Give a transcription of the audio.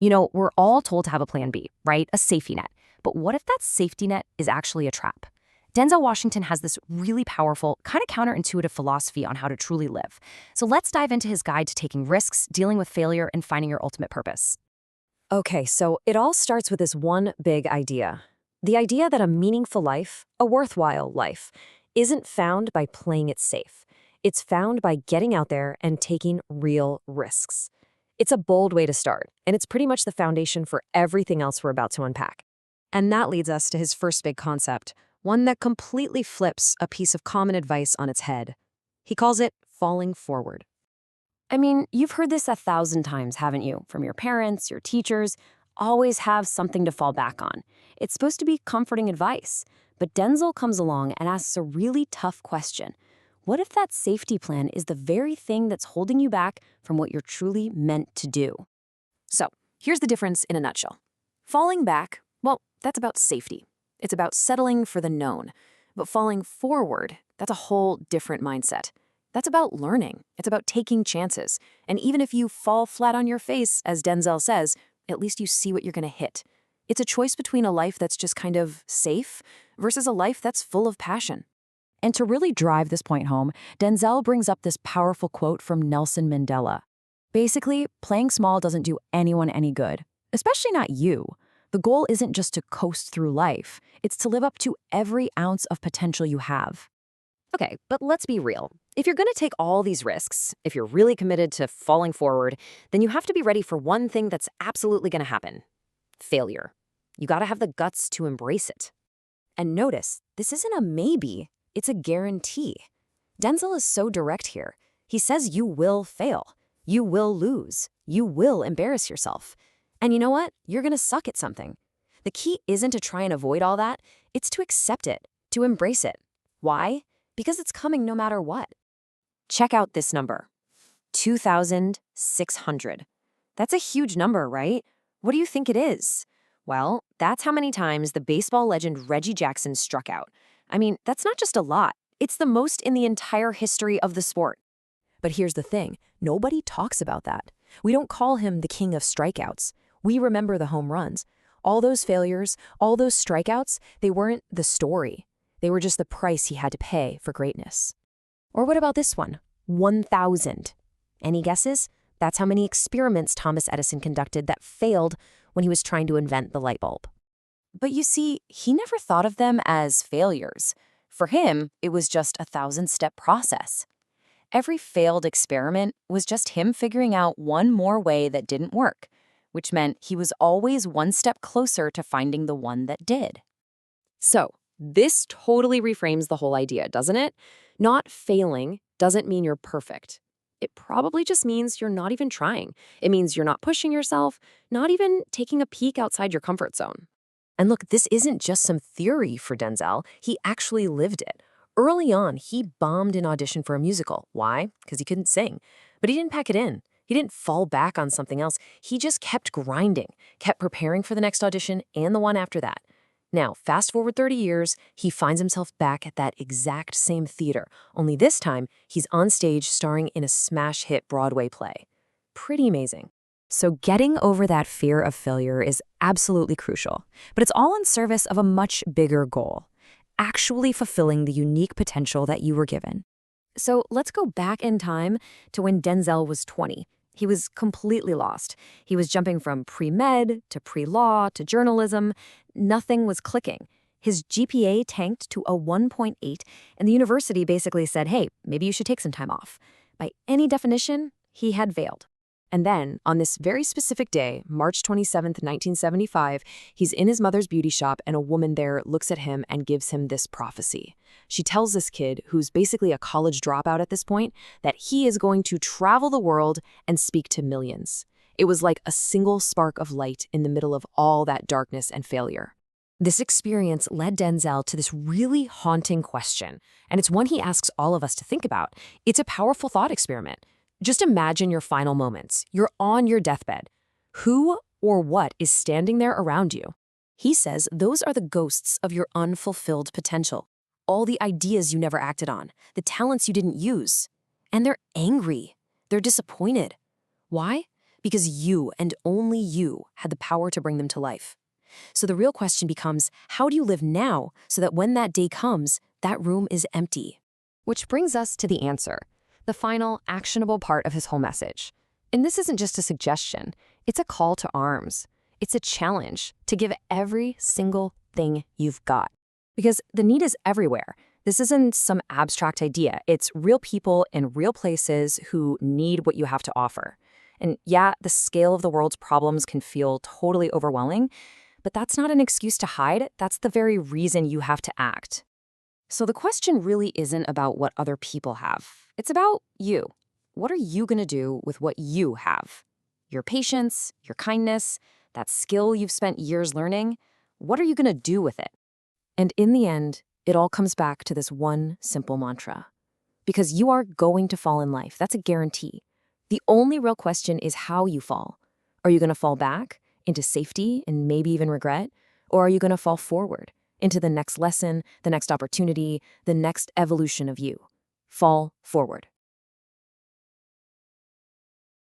We're all told to have a plan B, right? A safety net. But what if that safety net is actually a trap? Denzel Washington has this really powerful, kind of counterintuitive philosophy on how to truly live. So let's dive into his guide to taking risks, dealing with failure, and finding your ultimate purpose. Okay, so it all starts with this one big idea. The idea that a meaningful life, a worthwhile life, isn't found by playing it safe. It's found by getting out there and taking real risks. It's a bold way to start, and it's pretty much the foundation for everything else we're about to unpack. And that leads us to his first big concept, one that completely flips a piece of common advice on its head. He calls it falling forward. I mean, you've heard this 1,000 times, haven't you? From your parents, your teachers. Always have something to fall back on. It's supposed to be comforting advice. But Denzel comes along and asks a really tough question. What if that safety plan is the very thing that's holding you back from what you're truly meant to do? So, here's the difference in a nutshell. Falling back, well, that's about safety. It's about settling for the known. But falling forward, that's a whole different mindset. That's about learning. It's about taking chances. And even if you fall flat on your face, as Denzel says, at least you see what you're going to hit. It's a choice between a life that's just kind of safe versus a life that's full of passion. And to really drive this point home, Denzel brings up this powerful quote from Nelson Mandela. Basically, playing small doesn't do anyone any good, especially not you. The goal isn't just to coast through life. It's to live up to every ounce of potential you have. Okay, but let's be real. If you're going to take all these risks, if you're really committed to falling forward, then you have to be ready for one thing that's absolutely going to happen: failure. You got to have the guts to embrace it. And notice, this isn't a maybe, it's a guarantee. Denzel is so direct here. He says you will fail, you will lose, you will embarrass yourself. And you know what? You're going to suck at something. The key isn't to try and avoid all that, it's to accept it, to embrace it. Why? Because it's coming no matter what. Check out this number, 2,600. That's a huge number, right? What do you think it is? Well, that's how many times the baseball legend Reggie Jackson struck out. I mean, that's not just a lot. It's the most in the entire history of the sport. But here's the thing, nobody talks about that. We don't call him the king of strikeouts. We remember the home runs. All those failures, all those strikeouts, they weren't the story. They were just the price he had to pay for greatness. Or what about this one? 1,000. Any guesses? That's how many experiments Thomas Edison conducted that failed when he was trying to invent the light bulb. But you see, he never thought of them as failures. For him, it was just a 1,000-step process. Every failed experiment was just him figuring out one more way that didn't work, which meant he was always one step closer to finding the one that did. So, this totally reframes the whole idea, doesn't it? Not failing doesn't mean you're perfect. It probably just means you're not even trying. It means you're not pushing yourself, not even taking a peek outside your comfort zone. And look, this isn't just some theory for Denzel. He actually lived it. Early on, he bombed an audition for a musical. Why? Because he couldn't sing. But he didn't pack it in. He didn't fall back on something else. He just kept grinding, kept preparing for the next audition and the one after that. Now, fast forward 30 years, he finds himself back at that exact same theater, only this time, he's on stage starring in a smash hit Broadway play. Pretty amazing. So getting over that fear of failure is absolutely crucial, but it's all in service of a much bigger goal, actually fulfilling the unique potential that you were given. So let's go back in time to when Denzel was 20. He was completely lost. He was jumping from pre-med to pre-law to journalism. Nothing was clicking. His GPA tanked to a 1.8, and the university basically said, hey, maybe you should take some time off. By any definition, he had failed. And then, on this very specific day, March 27th, 1975, he's in his mother's beauty shop and a woman there looks at him and gives him this prophecy. She tells this kid, who's basically a college dropout at this point, that he is going to travel the world and speak to millions. It was like a single spark of light in the middle of all that darkness and failure. This experience led Denzel to this really haunting question, and it's one he asks all of us to think about. It's a powerful thought experiment. Just imagine your final moments. You're on your deathbed. Who or what is standing there around you? He says those are the ghosts of your unfulfilled potential. All the ideas you never acted on, the talents you didn't use. And they're angry. They're disappointed. Why? because you and only you had the power to bring them to life. So the real question becomes, how do you live now so that when that day comes, that room is empty? Which brings us to the answer, the final actionable part of his whole message. And this isn't just a suggestion, it's a call to arms. It's a challenge to give every single thing you've got. Because the need is everywhere. This isn't some abstract idea. It's real people in real places who need what you have to offer. And yeah, the scale of the world's problems can feel totally overwhelming, but that's not an excuse to hide. That's the very reason you have to act. So the question really isn't about what other people have. It's about you. What are you going to do with what you have? Your patience, your kindness, that skill you've spent years learning, what are you going to do with it? And in the end, it all comes back to this one simple mantra. Because you are going to fall in life. That's a guarantee. The only real question is how you fall. Are you going to fall back into safety and maybe even regret? Or are you going to fall forward into the next lesson, the next opportunity, the next evolution of you? Fall forward.